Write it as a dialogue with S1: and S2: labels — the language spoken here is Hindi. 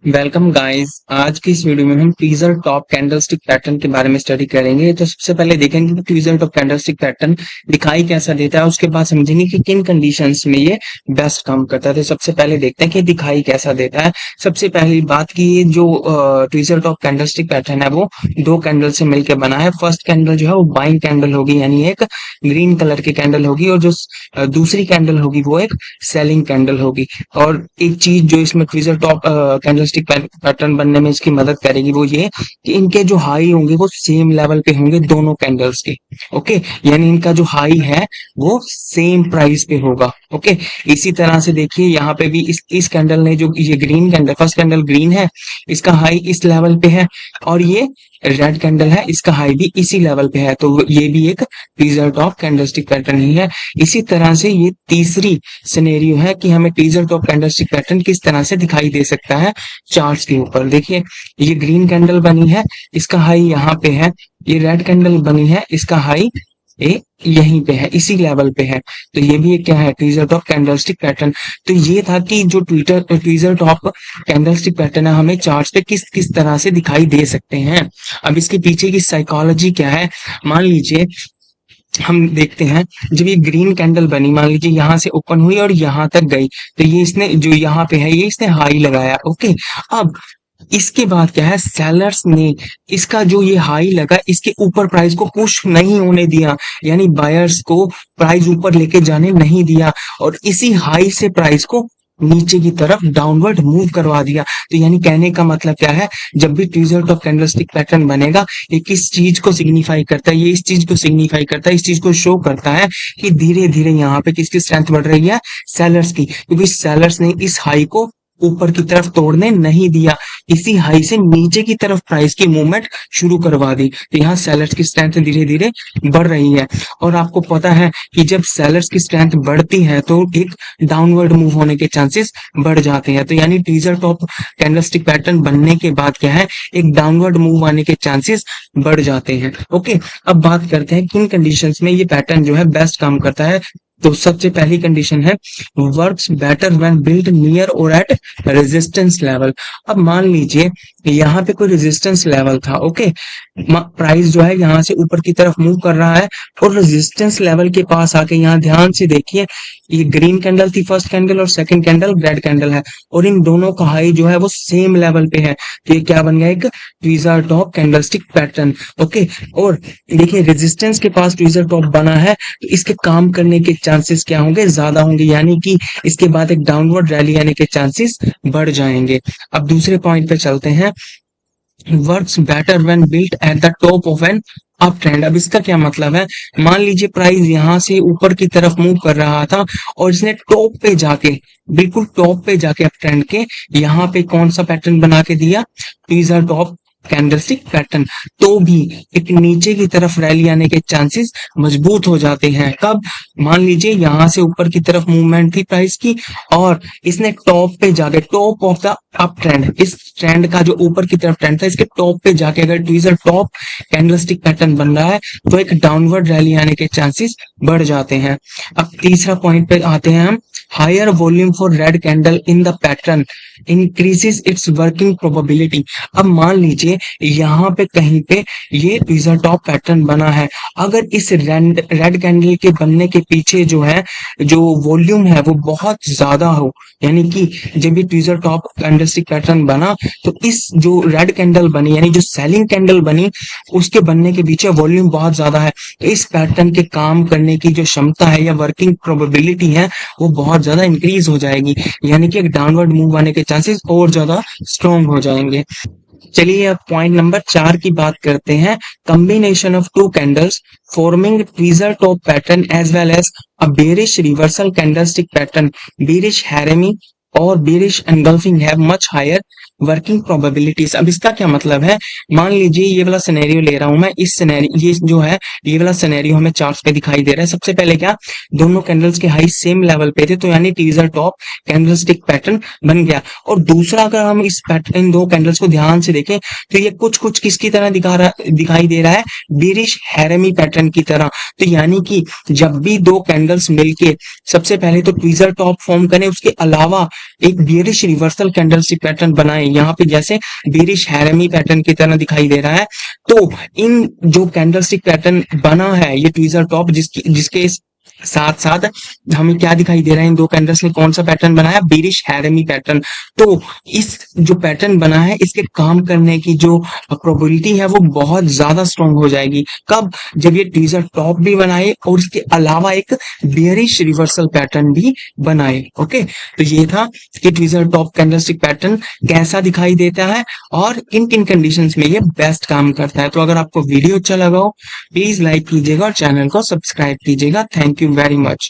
S1: Welcome guys. आज की इस वीडियो में हम ट्वीजर टॉप कैंडलस्टिक पैटर्न के बारे में स्टडी करेंगे। तो सबसे पहले देखेंगे कि ट्वीजर टॉप कैंडलस्टिक पैटर्न दिखाई कैसा देता है, उसके बाद समझेंगे कि किन कंडीशंस में ये बेस्ट काम करता है। तो सबसे पहले देखते हैं कि दिखाई कैसा देता है। सबसे पहली बात की ये जो ट्वीजर टॉप कैंडलस्टिक पैटर्न है वो दो कैंडल से मिलकर बना है। फर्स्ट कैंडल जो है वो बाइंग कैंडल होगी, यानी एक ग्रीन कलर की कैंडल होगी, और जो दूसरी कैंडल होगी वो एक सेलिंग कैंडल होगी। और एक चीज जो इसमें ट्वीजर टॉप कैंडलस्टिक पैटर्न बनने में इसकी मदद करेगी वो ये कि इनके जो हाई होंगे वो सेम लेवल पे होंगे दोनों कैंडल्स के। ओके, यानी इनका जो हाई है वो सेम प्राइस पे होगा। ओके, इसी तरह से देखिए यहाँ पे भी इस कैंडल ने जो ये green candle, first candle green है, इसका हाई इस लेवल पे है, और ये रेड कैंडल है, इसका हाई भी इसी लेवल पे है। तो ये भी एक ट्वीजर टॉप कैंडलस्टिक पैटर्न ही है। इसी तरह से ये तीसरी सिनेरियो है कि हमें ट्वीजर टॉप कैंडलस्टिक पैटर्न किस तरह से दिखाई दे सकता है चार्ट्स के ऊपर। देखिए ये ग्रीन कैंडल बनी है, इसका हाई यहाँ पे है। ये रेड कैंडल बनी है, इसका हाई यहीं पे है, इसी लेवल पे है। तो ये भी एक क्या है, ट्वीजर टॉप कैंडलस्टिक पैटर्न। तो ये था कि जो ट्वीजर टॉप कैंडलस्टिक पैटर्न है हमें चार्ट्स पे किस किस तरह से दिखाई दे सकते हैं। अब इसके पीछे की साइकोलॉजी क्या है, मान लीजिए हम देखते हैं। जब ये ग्रीन कैंडल बनी, मान लीजिए यहाँ से ओपन हुई और यहाँ तक गई, तो ये इसने जो यहाँ पे है ये इसने हाई लगाया। ओके, अब इसके बाद क्या है, सेलर्स ने इसका जो ये हाई लगा इसके ऊपर प्राइस को पुश नहीं होने दिया, यानी बायर्स को प्राइस ऊपर लेके जाने नहीं दिया, और इसी हाई से प्राइस को नीचे की तरफ डाउनवर्ड मूव करवा दिया। तो यानी कहने का मतलब क्या है, जब भी ट्वीजर टॉप कैंडलस्टिक पैटर्न बनेगा ये किस चीज को सिग्निफाई करता है, ये इस चीज को सिग्निफाई करता है, इस चीज को शो करता है कि धीरे धीरे यहाँ पे किसकी स्ट्रेंथ बढ़ रही है, सेलर्स की, क्योंकि सेलर्स ने इस हाई को ऊपर की तरफ तोड़ने नहीं दिया, इसी हाई से नीचे की तरफ प्राइस की मूवमेंट शुरू करवा दी। तो यहाँ सेलर्स की स्ट्रेंथ धीरे धीरे बढ़ रही है, और आपको पता है कि जब सेलर्स की स्ट्रेंथ बढ़ती है तो एक डाउनवर्ड मूव होने के चांसेस बढ़ जाते हैं। तो यानी ट्वीजर टॉप कैंडलस्टिक पैटर्न बनने के बाद क्या है, एक डाउनवर्ड मूव आने के चांसेस बढ़ जाते हैं। ओके, अब बात करते हैं किन कंडीशंस में ये पैटर्न जो है बेस्ट काम करता है। तो सबसे पहली कंडीशन है works better when built near और एट रेजिस्टेंस लेवल। अब मान लीजिए यहाँ पे कोई रेजिस्टेंस लेवल था। ओके, प्राइस जो है यहाँ से ऊपर की तरफ मूव कर रहा है, और रेजिस्टेंस लेवल के पास आके यहाँ ध्यान से देखिए, ये ग्रीन कैंडल थी फर्स्ट कैंडल, और सेकंड कैंडल रेड कैंडल है, और इन दोनों का हाई जो है वो सेम लेवल पे है। तो ये क्या बन गया, एक tweezer top candlestick pattern. Okay, और देखिए रेजिस्टेंस के पास ट्वीजर टॉप बना है, तो इसके काम करने के चांसेस क्या होंगे, ज्यादा होंगे, यानी कि इसके बाद एक डाउनवर्ड रैली आने के चांसेस बढ़ जाएंगे। अब दूसरे पॉइंट पे चलते हैं, works better when built at the top of an up trend. अब इसका क्या मतलब है, मान लीजिए प्राइस यहाँ से ऊपर की तरफ मूव कर रहा था, और इसने टॉप पे जाके, बिल्कुल टॉप पे जाके अप ट्रेंड के यहाँ पे कौन सा पैटर्न बना के दिया, ट्वीजर टॉप कैंडलस्टिक पैटर्न, तो भी एक नीचे की तरफ रैली आने के चांसेस मजबूत हो जाते हैं। कब, मान लीजिए यहाँ से ऊपर की तरफ मूवमेंट थी प्राइस की, और इसने टॉप पे जाके, top of the up trend, इस ट्रेंड का जो ऊपर की तरफ ट्रेंड था इसके टॉप पे जाके अगर ट्वीजर टॉप कैंडलस्टिक पैटर्न बन रहा है तो एक डाउनवर्ड रैली आने के चांसेस बढ़ जाते हैं। अब तीसरा पॉइंट पे आते हैं हम, higher volume for red candle in the pattern increases its working probability. अब मान लीजिए यहाँ पे कहीं पे ये ट्वीजर टॉप पैटर्न बना है, अगर इस रेड कैंडल के बनने के पीछे जो है, जो वॉल्यूम है वो बहुत ज्यादा हो, यानी कि जब ये ट्वीजर टॉप कैंडलस्टिक पैटर्न बना तो इस जो रेड कैंडल बनी, यानी जो सेलिंग कैंडल बनी, उसके बनने के पीछे वॉल्यूम बहुत ज्यादा है, तो इस पैटर्न के काम करने की जो क्षमता है या वर्किंग प्रोबेबिलिटी है वो बहुत ज्यादा इंक्रीज हो जाएगी, यानी कि एक डाउनवर्ड मूव आने के चांसेस और ज्यादा स्ट्रॉन्ग हो जाएंगे। चलिए अब पॉइंट नंबर 4 की बात करते हैं, combination of two candles forming tweezer top pattern as well as a bearish reversal candlestick pattern, bearish harami और bearish engulfing have much higher working probabilities. अब इसका क्या मतलब है, मान लीजिए ये वाला सिनेरियो ले रहा हूं मैं, इस सिनेरियो ये जो है ये वाला सिनेरियो हमें चार्ट्स पे दिखाई दे रहा है। सबसे पहले क्या, दोनों कैंडल्स के हाई सेम लेवल पे थे, तो यानी ट्वीजर टॉप कैंडलस्टिक पैटर्न बन गया। और दूसरा, अगर हम इस पैटर्न, इन दो कैंडल्स को ध्यान से देखें तो ये कुछ कुछ किसकी तरह दिखाई दे रहा है, बेरिश हैरेमी पैटर्न की तरह। तो यानी कि जब भी दो कैंडल्स मिलके सबसे पहले तो ट्वीजर टॉप फॉर्म करें, उसके अलावा एक बेरिश रिवर्सल कैंडलस्टिक पैटर्न बनाए, यहाँ पे जैसे बेरिश हैरमी पैटर्न की तरह दिखाई दे रहा है। तो इन जो कैंडलस्टिक पैटर्न बना है ये ट्वीजर टॉप जिसके साथ साथ हमें क्या दिखाई दे रहा है इन दो कैंडल्स में, कौन सा पैटर्न बना है, बेरिश हैरमी पैटर्न। तो इस जो पैटर्न बना है इसके काम करने की जो प्रोबेबिलिटी है वो बहुत ज्यादा स्ट्रॉन्ग हो जाएगी। कब, जब ये ट्वीजर टॉप भी बनाए और इसके अलावा एक बेरिश रिवर्सल पैटर्न भी बनाए। ओके, तो ये था कि ट्वीजर टॉप कैंडलस्टिक पैटर्न कैसा दिखाई देता है और किन किन कंडीशंस में ये बेस्ट काम करता है। तो अगर आपको वीडियो अच्छा लगा हो प्लीज लाइक कीजिएगा और चैनल को सब्सक्राइब कीजिएगा। Thank you very much.